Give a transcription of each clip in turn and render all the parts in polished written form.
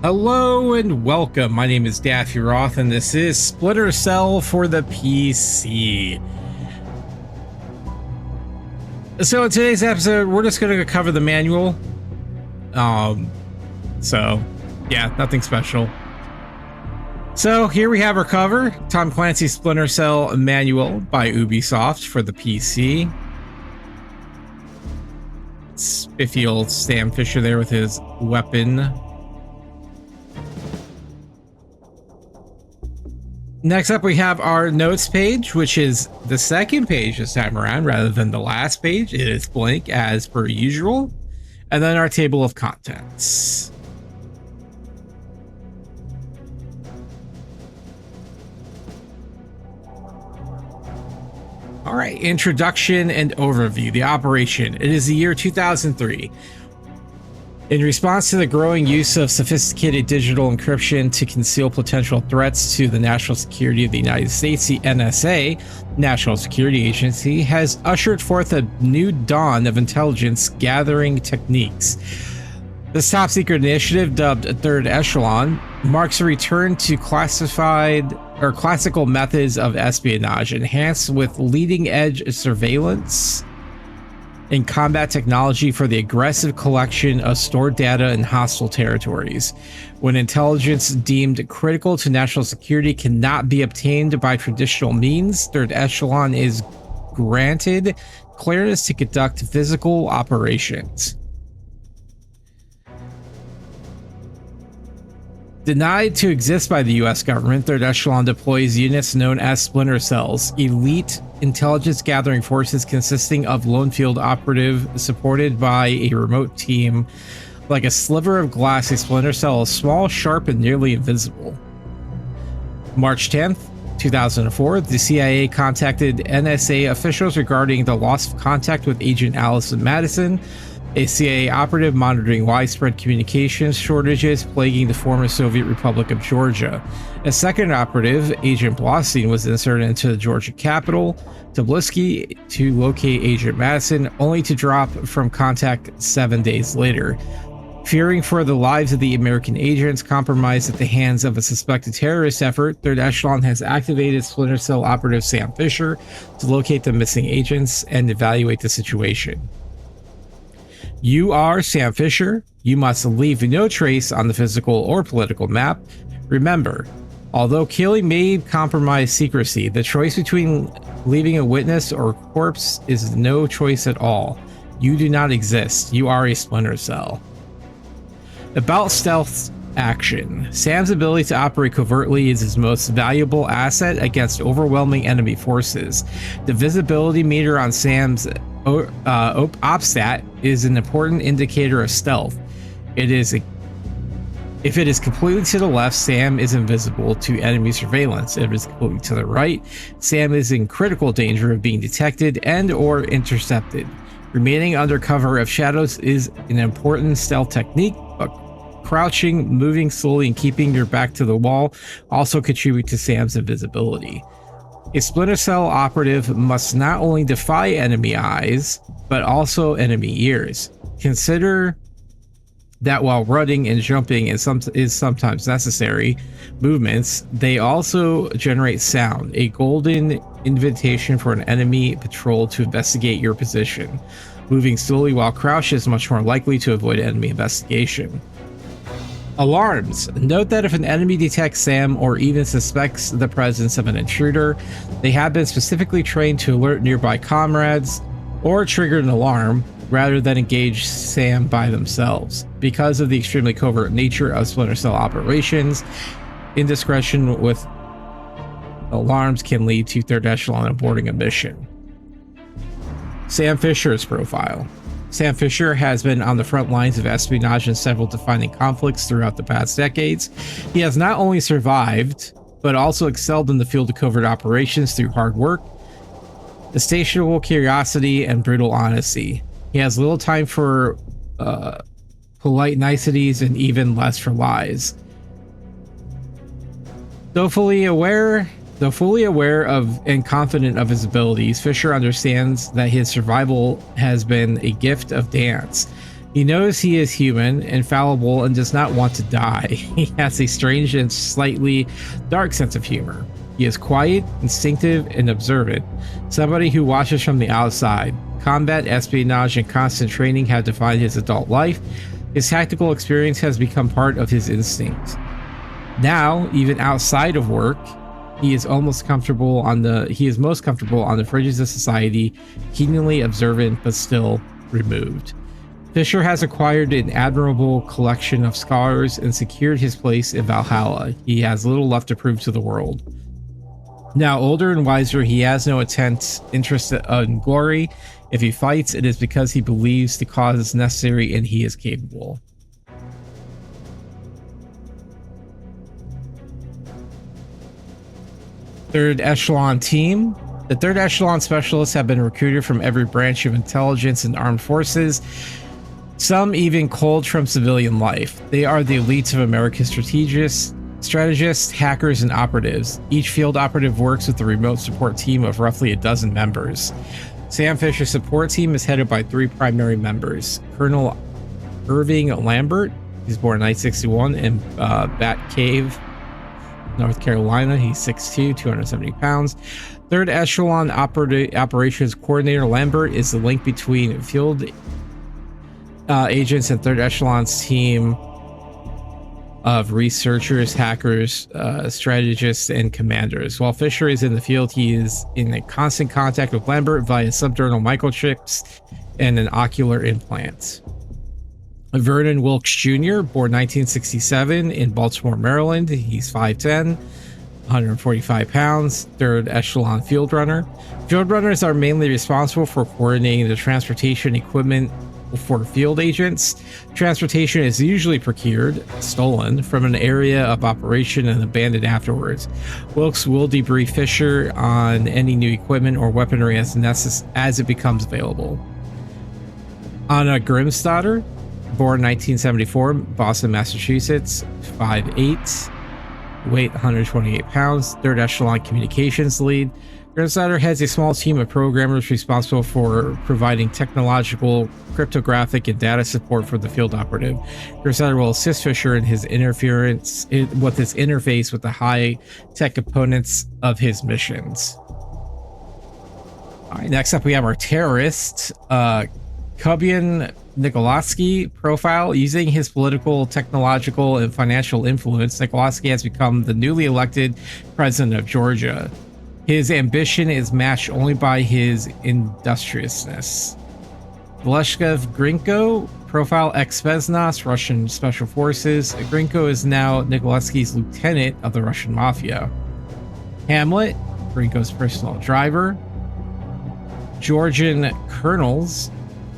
Hello and welcome. My name is Daffy Roth, and this is Splinter Cell for the PC. So in today's episode, we're just going to cover the manual. Yeah, nothing special. So here we have our cover, Tom Clancy's Splinter Cell Manual by Ubisoft for the PC. Spiffy old Sam Fisher there with his weapon. Next up, we have our notes page, which is the second page this time around rather than the last page. It is blank as per usual. And then our table of contents. All right, introduction and overview. The operation. It is the year 2003. In response to the growing use of sophisticated digital encryption to conceal potential threats to the national security of the United States, the NSA, National Security Agency, has ushered forth a new dawn of intelligence gathering techniques. This top secret initiative, dubbed Third Echelon, marks a return to classical methods of espionage, enhanced with leading-edge surveillance and combat technology for the aggressive collection of stored data in hostile territories. When intelligence deemed critical to national security cannot be obtained by traditional means, Third Echelon is granted clearance to conduct physical operations. Denied to exist by the US government, Third Echelon deploys units known as Splinter Cells, elite intelligence gathering forces consisting of lone field operative supported by a remote team. Like a sliver of glass, a Splinter Cell is small, sharp, and nearly invisible. March 10th, 2004, the CIA contacted NSA officials regarding the loss of contact with Agent Allison Madison, a CIA operative monitoring widespread communications shortages plaguing the former Soviet Republic of Georgia. A second operative, Agent Blostein, was inserted into the Georgia capital, Tbilisi, to locate Agent Madison, only to drop from contact 7 days later. Fearing for the lives of the American agents compromised at the hands of a suspected terrorist effort, Third Echelon has activated Splinter Cell operative Sam Fisher to locate the missing agents and evaluate the situation. You are Sam Fisher. You must leave no trace on the physical or political map. Remember, although killing may compromise secrecy, the choice between leaving a witness or corpse is no choice at all. You do not exist. You are a Splinter Cell. About stealth action. Sam's ability to operate covertly is his most valuable asset against overwhelming enemy forces. The visibility meter on Sam's OpStat is an important indicator of stealth. If it is completely to the left, Sam is invisible to enemy surveillance. If it is completely to the right, Sam is in critical danger of being detected and or intercepted. Remaining under cover of shadows is an important stealth technique, but crouching, moving slowly, and keeping your back to the wall also contribute to Sam's invisibility. A Splinter Cell operative must not only defy enemy eyes, but also enemy ears. Consider that while running and jumping is sometimes necessary movements, they also generate sound, a golden invitation for an enemy patrol to investigate your position. Moving slowly while crouched is much more likely to avoid enemy investigation. Alarms. Note that if an enemy detects Sam or even suspects the presence of an intruder, they have been specifically trained to alert nearby comrades or trigger an alarm rather than engage Sam by themselves. Because of the extremely covert nature of Splinter Cell operations, indiscretion with alarms can lead to Third Echelon aborting a mission. Sam Fisher's profile. Sam Fisher has been on the front lines of espionage in several defining conflicts throughout the past decades. He has not only survived, but also excelled in the field of covert operations through hard work, insatiable curiosity, and brutal honesty. He has little time for polite niceties and even less for lies. Though fully aware of and confident of his abilities, Fisher understands that his survival has been a gift of dance. He knows he is human, infallible, and does not want to die. He has a strange and slightly dark sense of humor. He is quiet, instinctive, and observant, somebody who watches from the outside. Combat, espionage, and constant training have defined his adult life. His tactical experience has become part of his instinct. Now, even outside of work, he is most comfortable on the fringes of society, keenly observant but still removed. Fisher has acquired an admirable collection of scars and secured his place in Valhalla. He has little left to prove to the world. Now older and wiser, he has no intense interest in glory. If he fights, it is because he believes the cause is necessary and he is capable. Third echelon team. The third echelon specialists have been recruited from every branch of intelligence and armed forces, some even culled from civilian life. They are the elites of America's strategists, hackers, and operatives. Each field operative works with a remote support team of roughly a dozen members. Sam Fisher's support team is headed by 3 primary members. Colonel Irving Lambert, he's born in 1961 in Bat Cave, North Carolina. He's 6'2", 270 pounds. Third echelon operations coordinator Lambert is the link between field agents and third echelon's team of researchers, hackers, strategists, and commanders. While Fisher is in the field, he is in a constant contact with Lambert via subdermal microchips and an ocular implant. Vernon Wilkes Jr., born 1967 in Baltimore, Maryland. He's 5'10", 145 pounds, third echelon field runner. Field runners are mainly responsible for coordinating the transportation equipment for field agents. Transportation is usually procured, stolen, from an area of operation and abandoned afterwards. Wilkes will debrief Fisher on any new equipment or weaponry as it becomes available. Anna Grimstadter, born 1974, Boston, Massachusetts, 5'8", weight 128 pounds, third echelon communications lead. Grimstadter has a small team of programmers responsible for providing technological, cryptographic, and data support for the field operative. Grimstadter will assist Fisher in his interface with the high-tech components of his missions. All right, next up we have our terrorist, Kubian Nikolaevsky profile. Using his political, technological, and financial influence, Nikolaevsky has become the newly elected president of Georgia. His ambition is matched only by his industriousness. Vleshkov Grinko profile, ex-Spetsnaz, Russian Special Forces. Grinko is now Nikolaevsky's lieutenant of the Russian Mafia. Hamlet, Grinko's personal driver. Georgian colonels.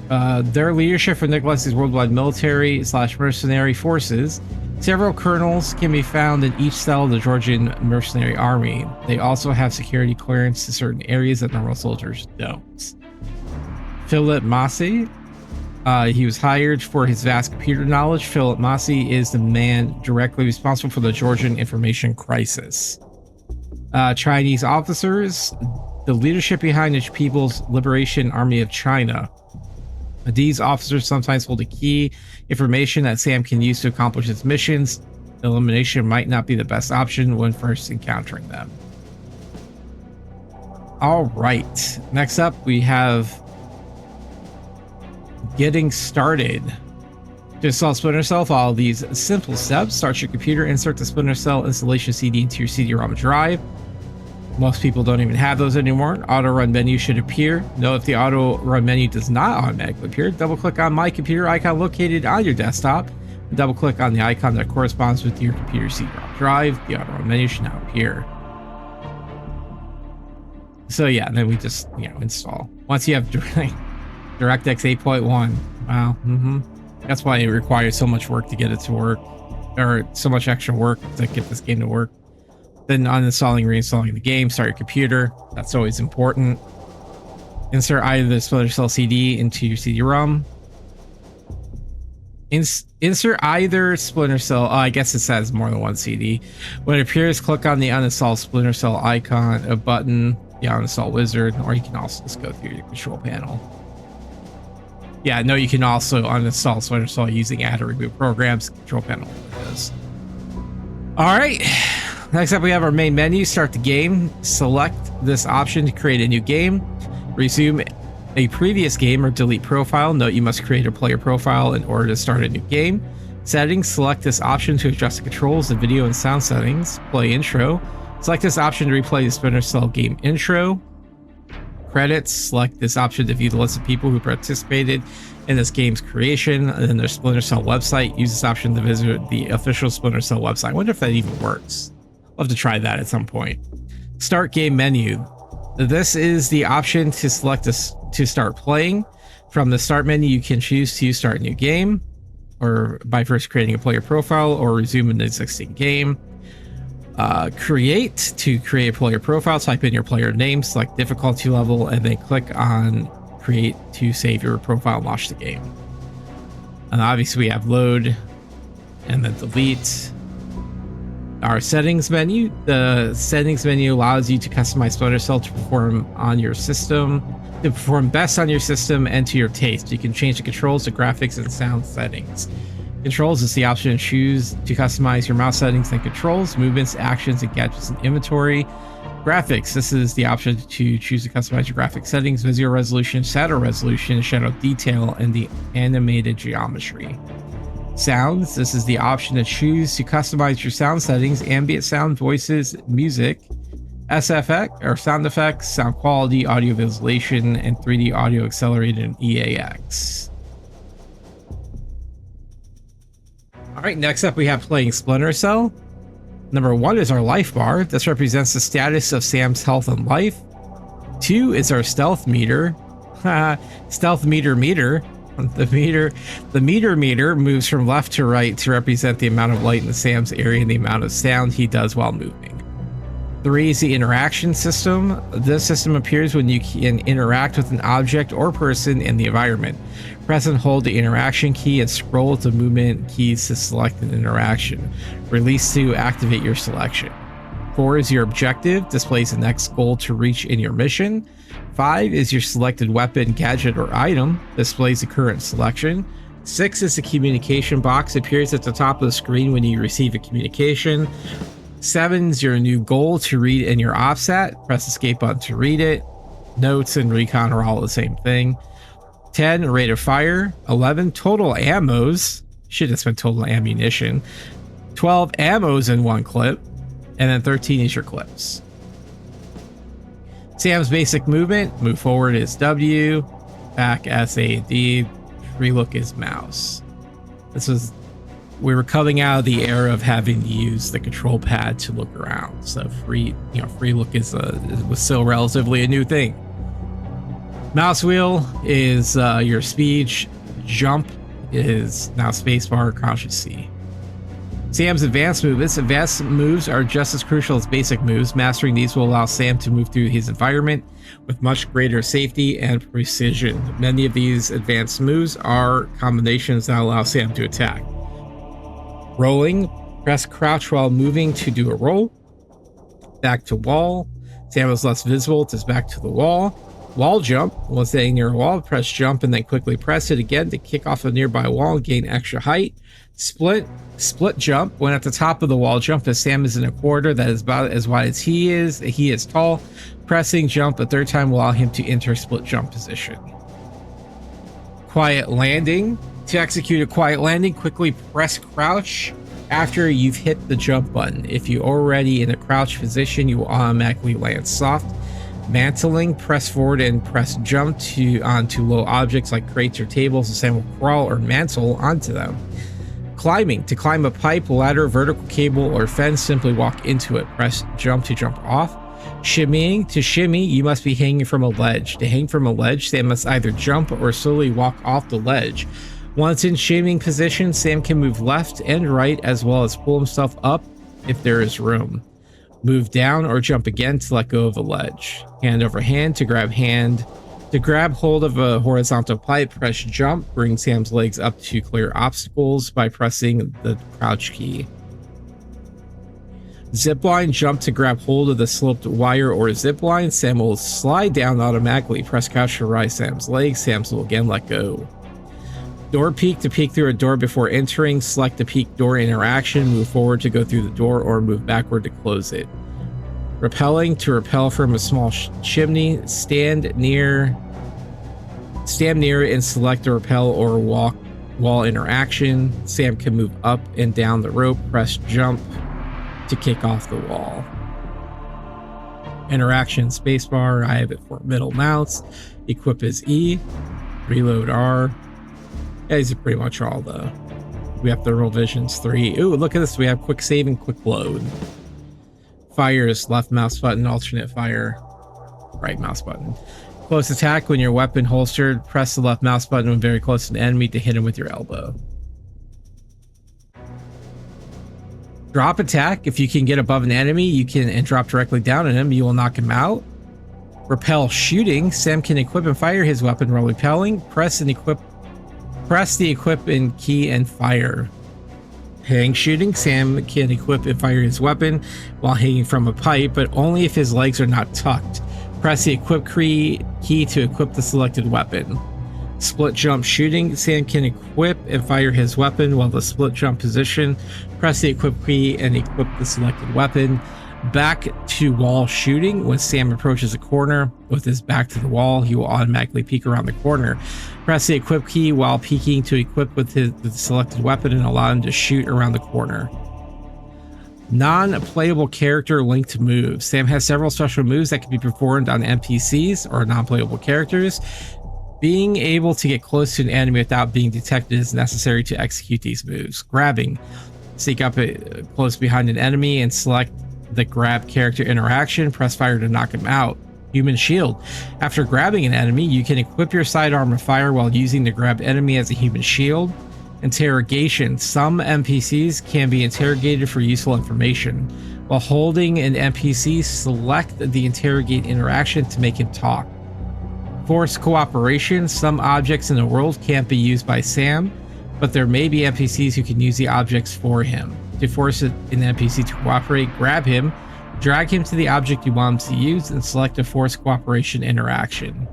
Their leadership for Nikolaevsky's worldwide military/mercenary forces. Several colonels can be found in each cell of the Georgian mercenary army. They also have security clearance to certain areas that normal soldiers don't. Philip Massey. He was hired for his vast computer knowledge. Philip Massey is the man directly responsible for the Georgian information crisis. Chinese officers. The leadership behind the People's Liberation Army of China. These officers sometimes hold a key information that Sam can use to accomplish his missions. Elimination might not be the best option when first encountering them. All right, next up we have getting started. To install Splinter Cell, follow these simple steps. Start your computer, insert the Splinter Cell installation CD into your CD-ROM drive. Most people don't even have those anymore. Auto run menu should appear. Note if the auto run menu does not automatically appear, double click on my computer icon located on your desktop. And double click on the icon that corresponds with your computer CD-ROM drive. The auto run menu should now appear. So yeah, then we just install. Once you have DirectX 8.1, wow, that's why it requires so much work to get it to work, or so much extra work to get this game to work. Then uninstalling, reinstalling the game, start your computer. That's always important. Insert either the Splinter Cell CD into your CD-ROM. Insert either Splinter Cell. I guess it says more than one CD. When it appears, click on the uninstall Splinter Cell icon, a button, the uninstall wizard, or you can also just go through your control panel. Yeah, no, you can also uninstall Splinter Cell using add or remove programs, control panel windows. All right, next up we have our main menu. Start the game. Select this option to create a new game. Resume a previous game or delete profile. Note you must create a player profile in order to start a new game. Settings, select this option to adjust the controls, the video and sound settings. Play intro. Select this option to replay the Splinter Cell game intro. Credits, select this option to view the list of people who participated in this game's creation, and then their Splinter Cell website. Use this option to visit the official Splinter Cell website. I wonder if that even works. I'll have to try that at some point. Start game menu. This is the option to select this to start playing. From the start menu, you can choose to start a new game, or by first creating a player profile, or resume an existing game. Create, to create a player profile, type in your player name, select difficulty level, and then click on create to save your profile and launch the game. And obviously we have load and then delete. Our settings menu. The settings menu allows you to customize Splinter Cell to perform best on your system and to your taste. You can change the controls, the graphics, and sound settings. Controls is the option to choose to customize your mouse settings and controls, movements, actions, and gadgets and inventory. Graphics, this is the option to choose to customize your graphic settings, visual resolution, shadow resolution, shadow detail, and the animated geometry. Sounds, this is the option to choose to customize your sound settings, ambient sound, voices, music, SFX or sound effects, sound quality, audio visualization, and 3D audio accelerated and EAX. All right, next up we have playing Splinter Cell. Number 1 is our life bar. This represents the status of Sam's health and life. 2 is our stealth meter. Stealth meter. The meter moves from left to right to represent the amount of light in Sam's area and the amount of sound he does while moving. 3 is the interaction system. This system appears when you can interact with an object or person in the environment. Press and hold the interaction key and scroll with the movement keys to select an interaction. Release to activate your selection. 4 is your objective, displays the next goal to reach in your mission. 5 is your selected weapon, gadget, or item, displays the current selection. 6 is the communication box, appears at the top of the screen when you receive a communication. 7 is your new goal to read in your offset. Press escape button to read it. Notes and recon are all the same thing. 10, rate of fire. 11, total ammos. Should have spent total ammunition. 12, ammos in one clip. And then 13 is your clips. Sam's basic movement. Move forward is W. Back S, A, D. Relook is mouse. We were coming out of the era of having to use the control pad to look around. So free look was still relatively a new thing. Mouse wheel is your speed. Jump is now spacebar, crouch is C. Sam's advanced movements. Advanced moves are just as crucial as basic moves. Mastering these will allow Sam to move through his environment with much greater safety and precision. Many of these advanced moves are combinations that allow Sam to attack. Rolling, press crouch while moving to do a roll. Back to wall. Sam is less visible, it is back to the wall. Wall jump, while staying near a wall, press jump and then quickly press it again to kick off a nearby wall and gain extra height. Split jump, when at the top of the wall jump, as Sam is in a corridor that is about as wide as he is tall. Pressing jump a third time will allow him to enter split jump position. Quiet landing. To execute a quiet landing, quickly press crouch after you've hit the jump button. If you're already in a crouch position, you will automatically land soft. Mantling, press forward and press jump onto low objects like crates or tables, and Sam will crawl or mantle onto them. Climbing, to climb a pipe, ladder, vertical cable, or fence, simply walk into it. Press jump to jump off. Shimmying, to shimmy, you must be hanging from a ledge. To hang from a ledge, Sam must either jump or slowly walk off the ledge. Once in shimmying position, Sam can move left and right as well as pull himself up if there is room. Move down or jump again to let go of a ledge. Hand over hand to grab hand. To grab hold of a horizontal pipe, press jump. Bring Sam's legs up to clear obstacles by pressing the crouch key. Zipline, jump to grab hold of the sloped wire or zipline. Sam will slide down automatically. Press crouch to rise Sam's legs. Sam will again let go. Door peek to peek through a door before entering. Select the peek door interaction. Move forward to go through the door or move backward to close it. Rappelling to rappel from a small chimney. Stand near it and select the rappel or wall interaction. Sam can move up and down the rope. Press jump to kick off the wall. Interaction spacebar. I have it for middle mouse. Equip is E. Reload R. Yeah, these are pretty much all the... We have thermal visions 3. Ooh, look at this. We have quick save and quick load. Fire is left mouse button. Alternate fire, right mouse button. Close attack. When your weapon holstered, press the left mouse button when very close to an enemy to hit him with your elbow. Drop attack. If you can get above an enemy, and drop directly down on him, you will knock him out. Repel shooting. Sam can equip and fire his weapon while repelling. Press the equip and key and fire. Hang shooting. Sam can equip and fire his weapon while hanging from a pipe, but only if his legs are not tucked. Press the equip key to equip the selected weapon. Split jump shooting. Sam can equip and fire his weapon while the split jump position. Press the equip key and equip the selected weapon. Back to wall shooting. When Sam approaches a corner with his back to the wall, he will automatically peek around the corner. Press the equip key while peeking to equip with the selected weapon and allow him to shoot around the corner. Non-playable character linked moves. Sam has several special moves that can be performed on NPCs or non-playable characters. Being able to get close to an enemy without being detected is necessary to execute these moves. Grabbing. Sneak up close behind an enemy and select the grab character interaction. Press fire to knock him out. Human shield. After grabbing an enemy, you can equip your sidearm of fire while using the grabbed enemy as a human shield. Interrogation. Some NPCs can be interrogated for useful information. While holding an NPC, select the interrogate interaction to make him talk. Force cooperation. Some objects in the world can't be used by Sam, but there may be NPCs who can use the objects for him. To force an NPC to cooperate, grab him, drag him to the object you want him to use, and select a force cooperation interaction.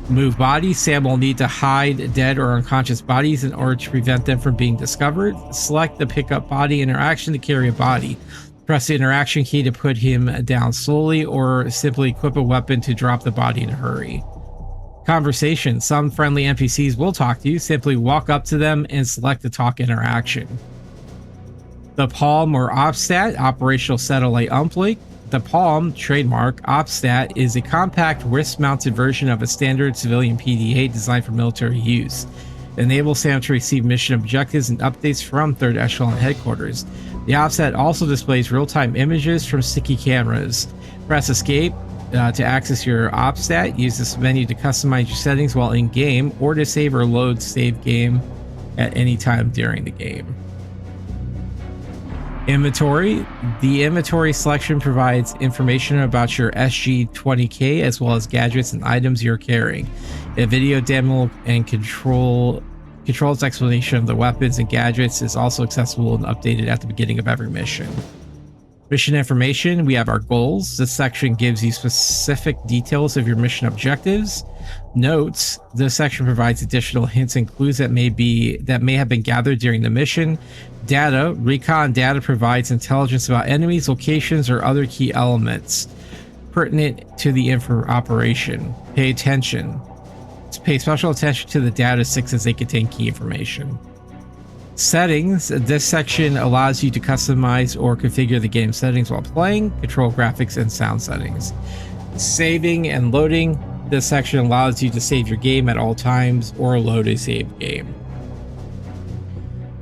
Move body. Sam will need to hide dead or unconscious bodies in order to prevent them from being discovered. Select the pick up body interaction to carry a body. Press the interaction key to put him down slowly, or simply equip a weapon to drop the body in a hurry. Conversation. Some friendly NPCs will talk to you. Simply walk up to them and select the talk interaction. The Palm or OPSTAT, Operational Satellite Uplink. The Palm, trademark, OPSTAT, is a compact wrist-mounted version of a standard civilian PDA designed for military use. It enables Sam to receive mission objectives and updates from 3rd Echelon headquarters. The OPSTAT also displays real-time images from sticky cameras. Press Escape to access your OPSTAT. Use this menu to customize your settings while in-game, or to save or load save game at any time during the game. Inventory. The inventory selection provides information about your SG-20K as well as gadgets and items you're carrying. A video demo and controls explanation of the weapons and gadgets is also accessible and updated at the beginning of every mission. Mission information. We have our goals. This section gives you specific details of your mission objectives. Notes. This section provides additional hints and clues that may have been gathered during the mission. Data. Recon data provides intelligence about enemies, locations, or other key elements pertinent to the operation. Pay attention. Pay special attention to the data sticks as they contain key information. Settings. This section allows you to customize or configure the game settings while playing, control graphics and sound settings. Saving and loading. This section allows you to save your game at all times or load a saved game.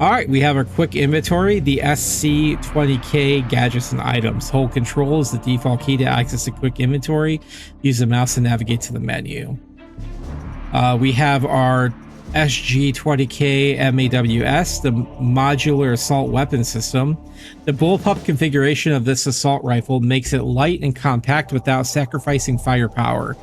All right, we have our quick inventory, the SC-20K gadgets and items. Hold control is the default key to access the quick inventory. Use the mouse to navigate to the menu. We have our SG-20K MAWS, the modular assault weapon system. The bullpup configuration of this assault rifle makes it light and compact without sacrificing firepower.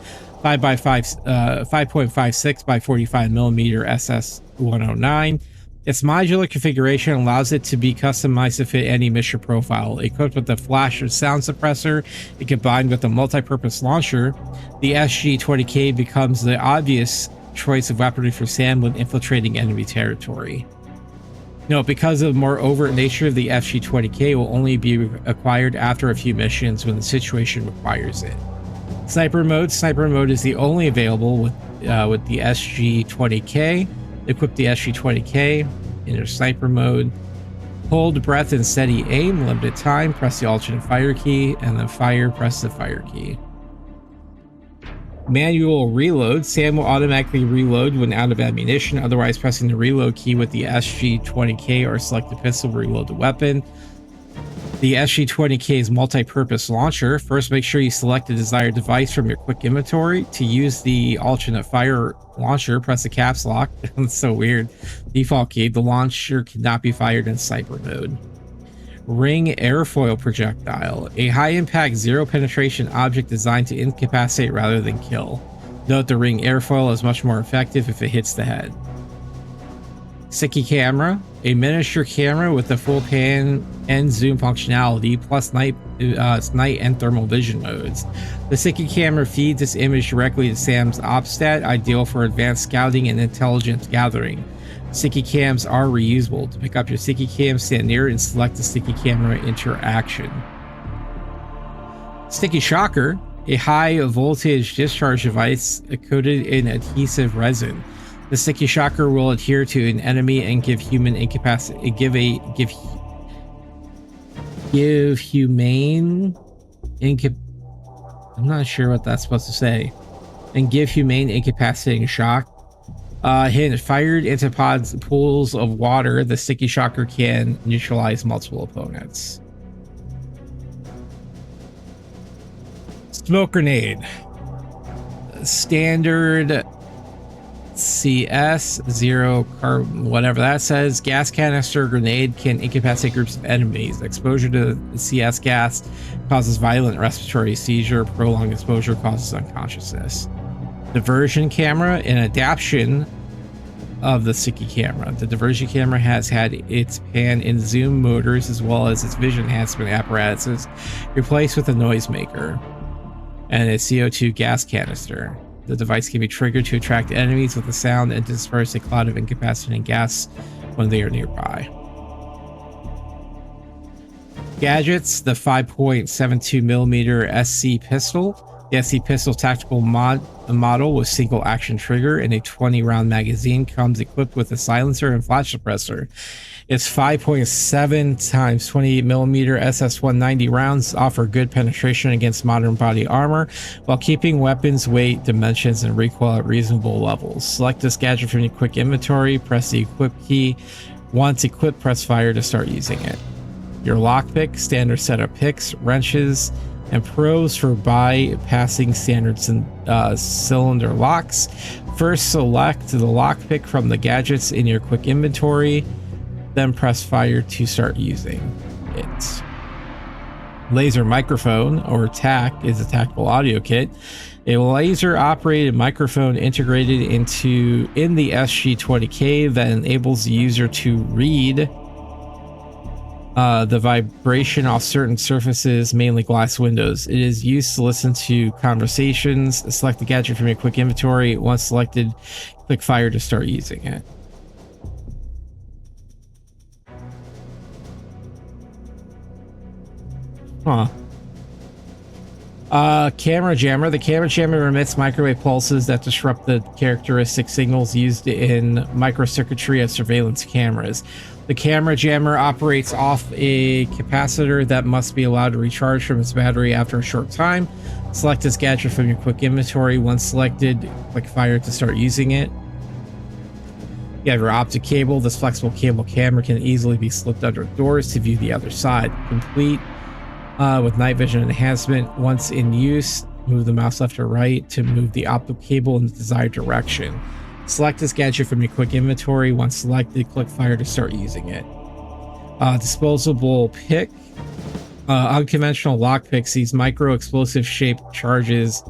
5.56 by 45 millimeter SS-109. Its modular configuration allows it to be customized to fit any mission profile. Equipped with a flash or sound suppressor and combined with a multi-purpose launcher, the SG-20K becomes the obvious choice of weaponry for Sam when infiltrating enemy territory. No, because of the more overt nature of the SG-20K will only be acquired after a few missions when the situation requires it. Sniper mode. Sniper mode is the only available with the SG-20K. Equip the SG-20K in your sniper mode. Hold breath and steady aim, limited time, press the alternate fire key, and then fire, press the fire key. Manual reload. Sam will automatically reload when out of ammunition, otherwise pressing the reload key with the SG-20K or select the pistol to reload the weapon. The SG-20K's multi-purpose launcher. First, make sure you select the desired device from your quick inventory. To use the alternate fire launcher, press the caps lock. That's so weird. Default key. The launcher cannot be fired in sniper mode. Ring airfoil projectile. A high-impact, zero-penetration object designed to incapacitate rather than kill. Note the ring airfoil is much more effective if it hits the head. Sticky camera. A miniature camera with the full pan and zoom functionality, plus night and thermal vision modes. The sticky camera feeds this image directly to Sam's OpStat, ideal for advanced scouting and intelligence gathering. Sticky cams are reusable. To pick up your sticky cam, stand near it and select the sticky camera interaction. Sticky shocker, a high voltage discharge device coated in adhesive resin. The sticky shocker will adhere to an enemy and give human incapacity. Give humane I'm not sure what that's supposed to say. And give humane incapacitating shock. Hint, fired into pools of water, the sticky shocker can neutralize multiple opponents. Smoke grenade. Standard CS, zero carbon, whatever that says. Gas canister grenade can incapacitate groups of enemies. Exposure to CS gas causes violent respiratory seizure. Prolonged exposure causes unconsciousness. Diversion camera, an adaptation of the sticky camera. The diversion camera has had its pan and zoom motors as well as its vision enhancement apparatuses replaced with a noisemaker and a CO2 gas canister. The device can be triggered to attract enemies with a sound and disperse a cloud of incapacitating gas when they are nearby. Gadgets, the 5.72mm SC pistol. The SC pistol tactical model with single action trigger and a 20-round magazine comes equipped with a silencer and flash suppressor. Its 5.7 times 28mm SS-190 rounds offer good penetration against modern body armor while keeping weapons weight, dimensions, and recoil at reasonable levels. Select this gadget from your quick inventory, press the equip key. Once equipped, press fire to start using it. Your lockpick, standard setup picks, wrenches, and pros for bypassing standard cylinder locks. First, select the lockpick from the gadgets in your quick inventory, then press fire to start using it. Laser microphone, or TAC, is a tactical audio kit. A laser operated microphone integrated in the SG-20K that enables the user to read the vibration off certain surfaces, mainly glass windows. It is used to listen to conversations. Select the gadget from your quick inventory. Once selected, click fire to start using it. Camera jammer. The camera jammer emits microwave pulses that disrupt the characteristic signals used in microcircuitry of surveillance cameras. The camera jammer operates off a capacitor that must be allowed to recharge from its battery after a short time. Select this gadget from your quick inventory. Once selected, click fire to start using it. You have your optic cable. This flexible cable camera can easily be slipped under doors to view the other side. Complete with night vision enhancement. Once in use, move the mouse left or right to move the optical cable in the desired direction. Select this gadget from your quick inventory. Once selected, click fire to start using it. Disposable pick. Unconventional lockpicks. These micro explosive shaped charges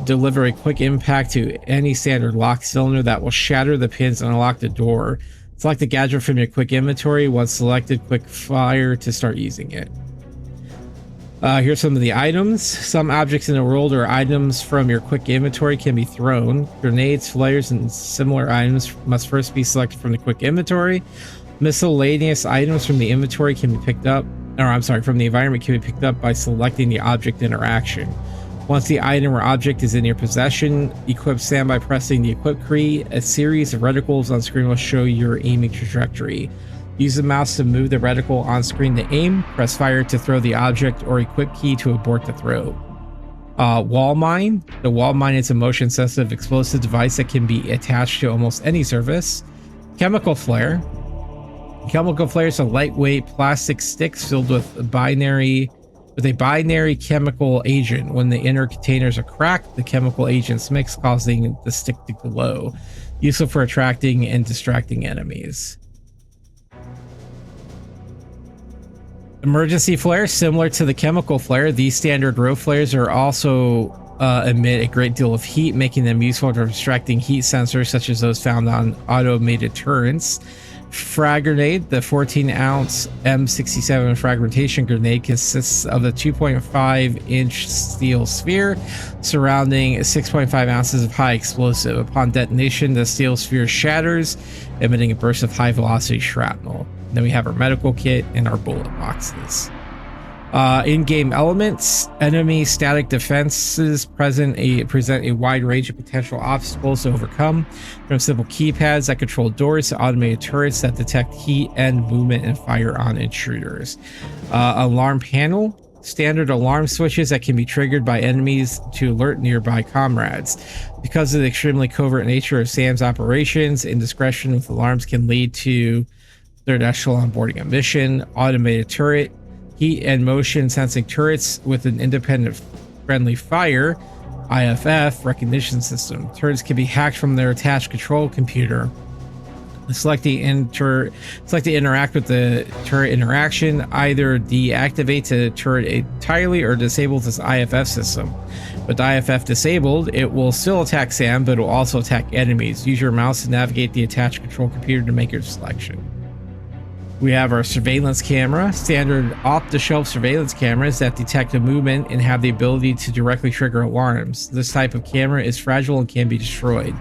deliver a quick impact to any standard lock cylinder that will shatter the pins and unlock the door. Select the gadget from your quick inventory. Once selected, click fire to start using it. Here's some of the items. Some objects in the world or items from your quick inventory can be thrown. Grenades, flares, and similar items must first be selected from the quick inventory. Miscellaneous items from the inventory can be picked up, from the environment can be picked up by selecting the object interaction. Once the item or object is in your possession, equip SAM by pressing the equip key. A series of reticles on screen will show your aiming trajectory. Use the mouse to move the reticle on screen to aim. Press fire to throw the object or equip key to abort the throw. Wall mine. The wall mine is a motion sensitive explosive device that can be attached to almost any surface. Chemical flare. Chemical flares are lightweight plastic sticks filled with a binary chemical agent. When the inner containers are cracked, the chemical agents mix, causing the stick to glow. Useful for attracting and distracting enemies. Emergency flare. Similar to the chemical flare, these standard row flares are also emit a great deal of heat, making them useful for distracting heat sensors such as those found on automated turrets. Frag grenade. The 14-ounce M67 fragmentation grenade consists of a 2.5-inch steel sphere surrounding 6.5 ounces of high explosive. Upon detonation, the steel sphere shatters, emitting a burst of high-velocity shrapnel. Then we have our medical kit and our bullet boxes. In-game elements. Enemy static defenses present a wide range of potential obstacles to overcome, from simple keypads that control doors to automated turrets that detect heat and movement and fire on intruders. Alarm panel. Standard alarm switches that can be triggered by enemies to alert nearby comrades. Because of the extremely covert nature of SAM's operations, indiscretion with alarms can lead to third echelon boarding a mission. Automated turret. Heat and motion sensing turrets with an independent friendly fire IFF recognition system. Turrets can be hacked from their attached control computer. Select to interact with the turret interaction. Either deactivates the turret entirely or disables this IFF system. With IFF disabled, it will still attack SAM, but it will also attack enemies. Use your mouse to navigate the attached control computer to make your selection. We have our surveillance camera. Standard off-the-shelf surveillance cameras that detect a movement and have the ability to directly trigger alarms. This type of camera is fragile and can be destroyed.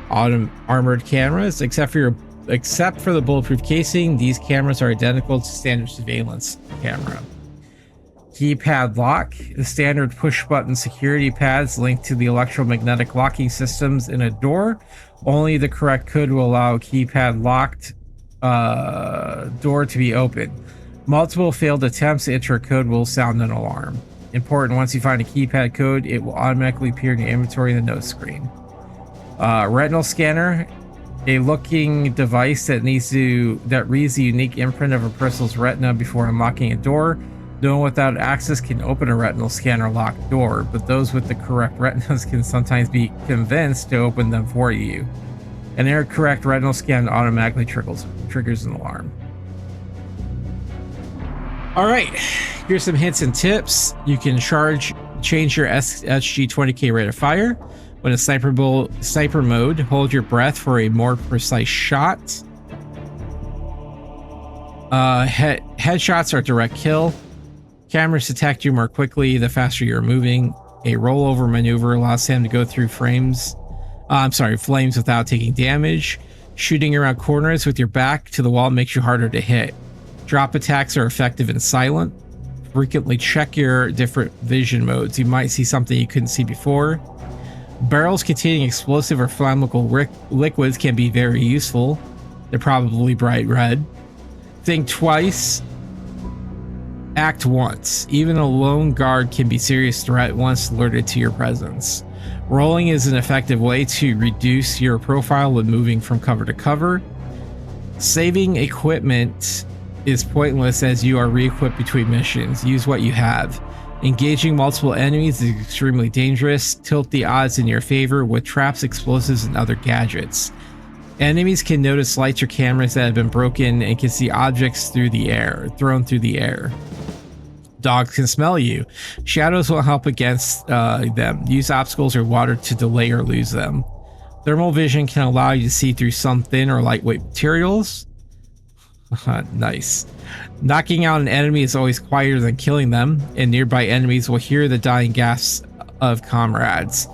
Armored cameras, except for the bulletproof casing, these cameras are identical to standard surveillance camera. Keypad lock. The standard push-button security pads linked to the electromagnetic locking systems in a door. Only the correct code will allow a keypad locked door to be opened. Multiple failed attempts to enter a code will sound an alarm. Important, once you find a keypad code, it will automatically appear in your inventory in the notes screen. Retinal scanner, a looking device that reads the unique imprint of a person's retina before unlocking a door. No one without access can open a retinal scanner locked door, but those with the correct retinas can sometimes be convinced to open them for you. An incorrect retinal scan automatically triggers an alarm. All right, here's some hints and tips. You can change your SG-20K rate of fire. When in sniper mode, hold your breath for a more precise shot. Headshots are direct kill. Cameras detect you more quickly the faster you're moving. A rollover maneuver allows Sam to go through flames without taking damage. Shooting around corners with your back to the wall makes you harder to hit. Drop attacks are effective and silent. Frequently check your different vision modes. You might see something you couldn't see before. Barrels containing explosive or flammable liquids can be very useful. They're probably bright red. Think twice. Act once. Even a lone guard can be a serious threat once alerted to your presence. Rolling is an effective way to reduce your profile when moving from cover to cover. Saving equipment is pointless as you are re-equipped between missions. Use what you have. Engaging multiple enemies is extremely dangerous. Tilt the odds in your favor with traps, explosives, and other gadgets. Enemies can notice lights or cameras that have been broken and can see objects thrown through the air. Dogs can smell you. Shadows will help against them. Use obstacles or water to delay or lose them. Thermal vision can allow you to see through some thin or lightweight materials. Nice. Knocking out an enemy is always quieter than killing them, and nearby enemies will hear the dying gasps of comrades.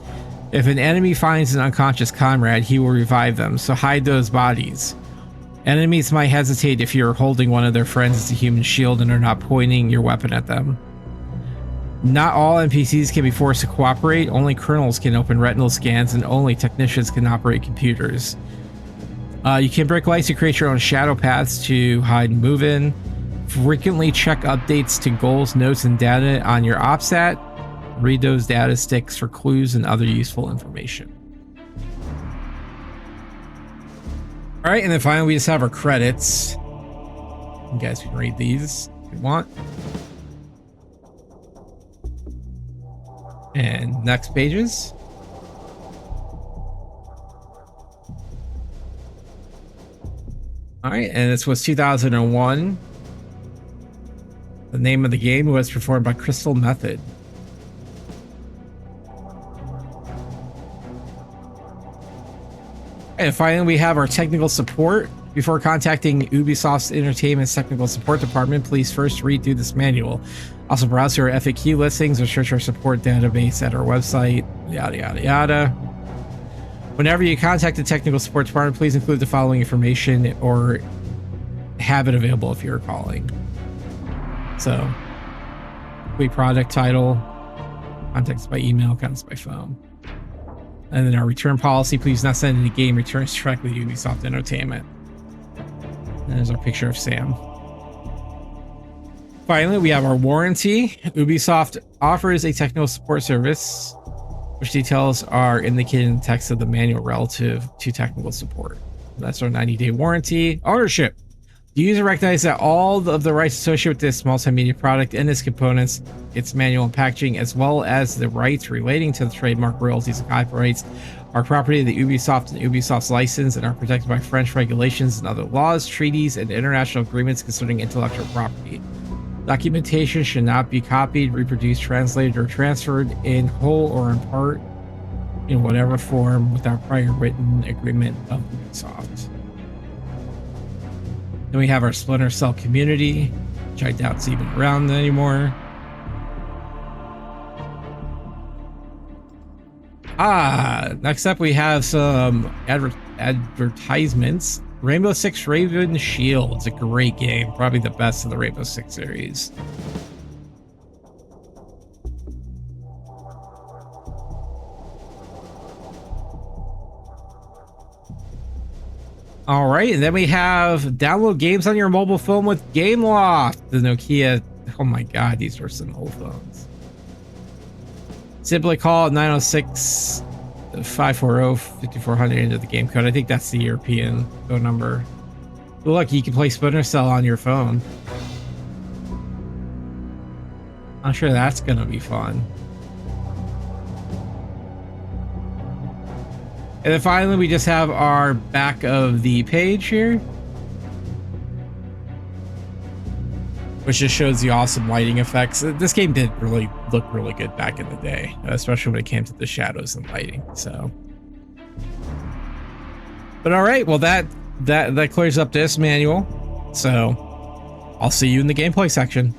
If an enemy finds an unconscious comrade, he will revive them, so hide those bodies. Enemies might hesitate if you're holding one of their friends as a human shield and are not pointing your weapon at them. Not all NPCs can be forced to cooperate, only colonels can open retinal scans, and only technicians can operate computers. You can break lights to create your own shadow paths to hide and move in. Frequently check updates to goals, notes, and data on your OPSAT. Read those data sticks for clues and other useful information. All right, and then finally we just have our credits. You guys can read these if you want. And next pages. All right, and this was 2001. The name of the game was performed by Crystal Method. And finally, we have our technical support. Before contacting Ubisoft's Entertainment's technical support department, please first read through this manual. Also, browse our FAQ listings or search our support database at our website, yada, yada, yada. Whenever you contact the technical support department, please include the following information or have it available if you're calling. So, complete product title, contact us by email, contact us by phone. And then our return policy, please not send any game returns directly to Ubisoft Entertainment. And there's our picture of Sam. Finally, we have our warranty. Ubisoft offers a technical support service, which details are indicated in the text of the manual relative to technical support. That's our 90-day warranty. Ownership. The user recognizes that all of the rights associated with this multimedia product and its components, its manual and packaging, as well as the rights relating to the trademark, royalties, and copyrights, are property of the Ubisoft and Ubisoft's license and are protected by French regulations and other laws, treaties, and international agreements concerning intellectual property. Documentation should not be copied, reproduced, translated, or transferred in whole or in part in whatever form without prior written agreement of Ubisoft. Then we have our Splinter Cell community, which I doubt is even around anymore. Next up we have some advertisements. Rainbow Six Raven Shield. It's a great game, probably the best of the Rainbow Six series. All right, and then we have download games on your mobile phone with GameLoft. The Nokia. Oh my God, these are some old phones. Simply call 906-540-5400 into the game code. I think that's the European phone number. But look, you can play Splinter Cell on your phone. I'm sure that's gonna be fun. And then finally, we just have our back of the page here, which just shows the awesome lighting effects. This game did really look really good back in the day, especially when it came to the shadows and lighting. So, but all right, well that clears up this manual. So, I'll see you in the gameplay section.